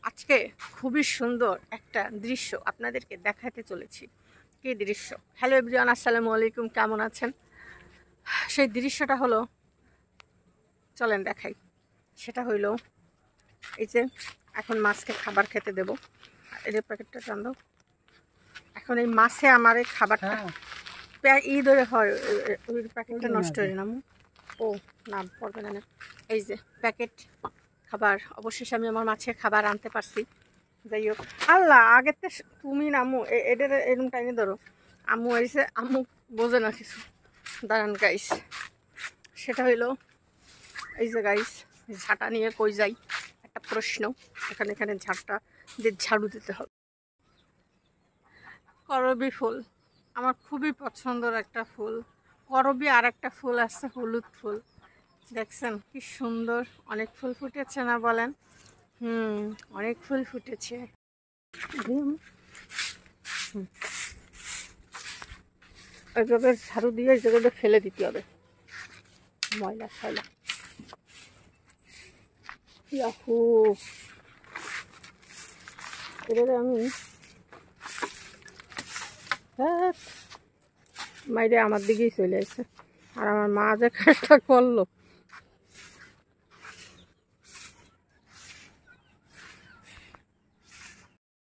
আজকে খুবই সুন্দর একটা দৃশ্য আপনাদেরকে দেখাতে চলেছি। কি দৃশ্য? হ্যালো এভরিওয়ান, আসসালামু আলাইকুম, কেমন আছেন? সেই দৃশ্যটা হলো, চলেন দেখাই। সেটা হইলো এই যে এখন মাছকে খাবার খেতে দেব। এদের প্যাকেটটা টান দাও। এখন এই মাছে আমার এই খাবারটা ধরে হয়, ওই প্যাকেটটা নষ্ট হয়ে নাম। ও নাম পড়বে না। এই যে প্যাকেট খাবার, অবশেষে আমি আমার মাছের খাবার আনতে পারছি। যাই হোক, আল্লাহ আগের তো তুমি না আম্মু এদের এরকম টাইমে ধরো। আম্মু এসে, আম্মু বোঝে না কিছু। দাঁড়ান গাইস, সেটা হইলো এই যে গাইস, ঝাঁটা নিয়ে কই যাই একটা প্রশ্ন। এখানে এখানে ঝাঁটা দিয়ে ঝাড়ু দিতে হবে। করবী ফুল আমার খুবই পছন্দের একটা ফুল। করবী আর একটা ফুল আছে হলুদ ফুল, দেখছেন কি সুন্দর, অনেক ফুল ফুটেছে না বলেন? অনেক ফুল ফুটেছে। ওই জায়গায় ঝাড়ু দিয়ে ওই জায়গাটা ফেলে দিতে হবে ময়লা ফয়লা। ইয়াহু, এবারে আমি মাইরে আমার দিকেই চলে আসছে, আর আমার মা যে কাজটা করলো।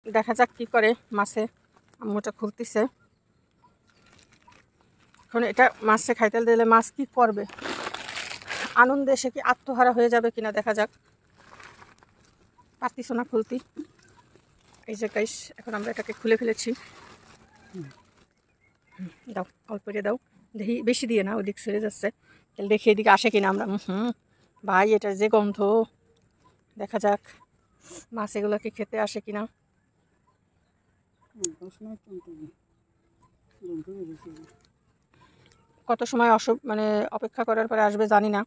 দেখা যাক কি করে মাছে। আম্মুটা খুলতেছে এখন। এটা মাছে খাইতে দিলে মাছ কি করবে, আনন্দে সে কি আত্মহারা হয়ে যাবে কিনা দেখা যাক। পারতিস না খুলতি। এই যে গাইস, এখন আমরা এটাকে খুলে ফেলেছি। দাও, অল্প করে দাও, দেখি বেশি দিয়ে না, ওইদিক সরে যাচ্ছে। তাহলে দেখি এদিকে আসে কিনা আমরা। ভাই, এটার যে গন্ধ, দেখা যাক মাছ এগুলোকে খেতে আসে কিনা। কত সময় মানে অপেক্ষা করার পরে আসবে জানি না।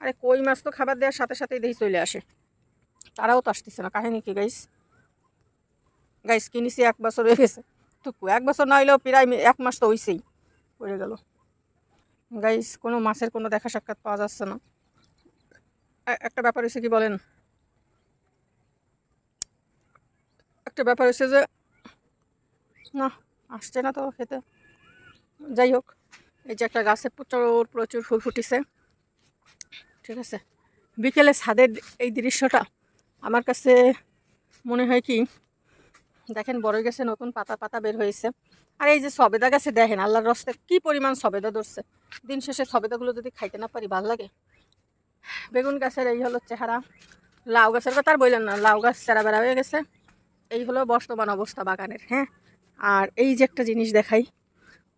আরে কই মাছ তো খাবার দেওয়ার সাথে সাথেই দেখি চলে আসে, তারাও তো আসতেছে না। কাহিনী কি গাইস? গাইস কিনেছি 1 বছর হয়ে গেছে, তো 1 বছর না হইলেও প্রায় 1 মাস তো হইছেই, পড়ে গেল। গাইস কোনো মাছের কোনো দেখা সাক্ষাৎ পাওয়া যাচ্ছে না। একটা ব্যাপার হয়েছে কি বলেন, একটা ব্যাপার হয়েছে যে না, আসছে না তো খেতে। যাই হোক, এই যে একটা গাছে প্রচুর প্রচুর ফুল ফুটিছে, ঠিক আছে। বিকেলে ছাদের এই দৃশ্যটা আমার কাছে মনে হয় কি, দেখেন বড় গাছে নতুন পাতা পাতা বের হয়েছে। আর এই যে সবেদা গাছে দেখেন আল্লাহর রস্তে কি পরিমাণ সবেদা ধরছে। দিন শেষে সবেদাগুলো যদি খাইতে না পারি ভাল লাগে। বেগুন গাছের এই হলো চেহারা। লাউ গাছের কথা আর বললেন না, লাউ গাছ চেরা বেড়া হয়ে গেছে। এই হলো বর্তমান অবস্থা বাগানের। হ্যাঁ, আর এই যে একটা জিনিস দেখাই,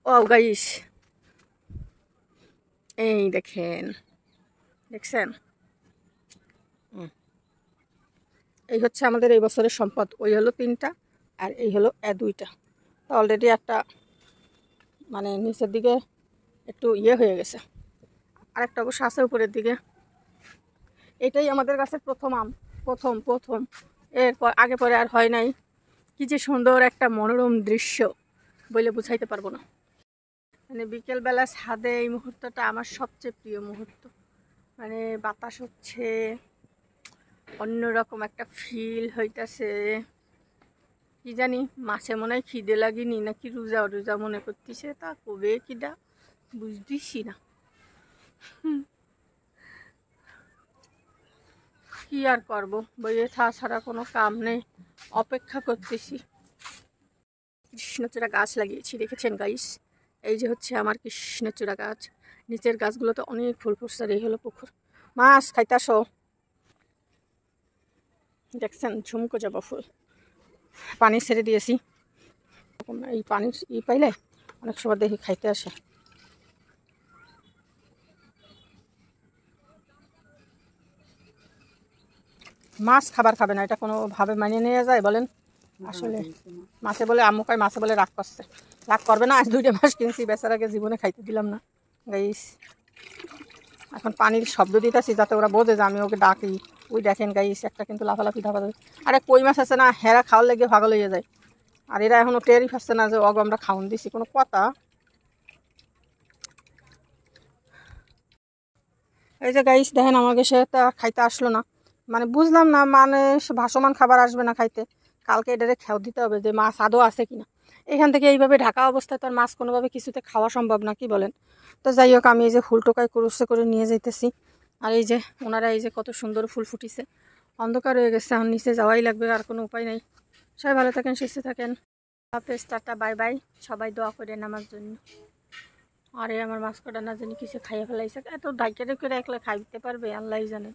ও গাইস, এই দেখেন, দেখছেন? এই হচ্ছে আমাদের এই বছরের সম্পদ। ওই হলো 3টা আর এই হলো 2টা। তো অলরেডি একটা মানে নিচের দিকে একটু ইয়ে হয়ে গেছে, আর একটা অবশ্য আছে উপরের দিকে। এটাই আমাদের কাছে প্রথম আম, প্রথম প্রথম। এরপর আগে পরে আর হয় নাই। কি যে সুন্দর একটা মনোরম দৃশ্য বলে বুঝাইতে পারবো না। মানে বিকেলবেলা ছাদে এই মুহূর্তটা আমার সবচেয়ে প্রিয় মুহূর্ত। মানে বাতাস হচ্ছে, অন্যরকম একটা ফিল হইতাছে। কি জানি মাছে মনে হয় খিদে লাগেনি নাকি রোজা রোজা মনে করতেছে, তা কবে কিডা বুঝতেছি না। কি আর করবো, বইয়ে থাকা ছাড়া কোনো কাম নেই, অপেক্ষা করতেছি। কৃষ্ণচূড়া গাছ লাগিয়েছি, দেখেছেন গাইস? এই যে হচ্ছে আমার কৃষ্ণচূড়া গাছ। নিচের গাছগুলোতে অনেক ফুল ফুটছে। আর এই হলো পুকুর। মাছ খাইতে আসো। দেখছেন ঝুমকো জবা ফুল, পানি ছেড়ে দিয়েছি। এই পানির পাইলে অনেক সময় দেখি খাইতে আসে। মাছ খাবার খাবে না, এটা কোনোভাবে মানিয়ে নেওয়া যায় বলেন? আসলে মাছে বলে, আম্মু কয় মাছে বলে রাগ করছে। রাগ করবে না, আজ 2টা মাছ কিনছি, বেচারাকে জীবনে খাইতে দিলাম না গাইস। এখন পানির শব্দ দিতেছি যাতে ওরা বোঝে যে আমি ওকে ডাকি। ওই দেখেন গাইস, একটা কিন্তু লাফালাফি ধাপা। আরে কই মাছ আছে না, হেরা খাওয়ার লেগে ভাগল হয়ে যায়। আর এরা এখনও টেরই পাচ্ছে না যে অগ আমরা খাওয়ান দিছি, কোনো কথা। এই যে গাইস দেখেন আমাকে সে তা খাইতে আসলো না, মানে বুঝলাম না, মানে ভাসমান খাবার আসবে না খাইতে, কালকে এটারে খেয়াল দিতে হবে যে মাছ আদৌ আছে কিনা। এখান থেকে এইভাবে ঢাকা অবস্থায় তো আর মাছ কোনোভাবে কিছুতে খাওয়া সম্ভব না, কি বলেন? তো যাই হোক, আমি এই যে ফুল টোকাই কুরুসে করে নিয়ে যাইতেছি। আর এই যে ওনারা এই যে কত সুন্দর ফুল ফুটিছে, অন্ধকার হয়ে গেছে, এখন নিচে যাওয়াই লাগবে, আর কোনো উপায় নেই। সবাই ভালো থাকেন, সুস্থ থাকেন, হাফেজ, টাটা, বাই বাই। সবাই দোয়া করেন আমার জন্য। আরে আমার মাছ কটা না জানি কিছু খাইয়ে ফেলাইছে, এত ডাইকে করে একলা খাইতে পারবে আল্লাহই জানে।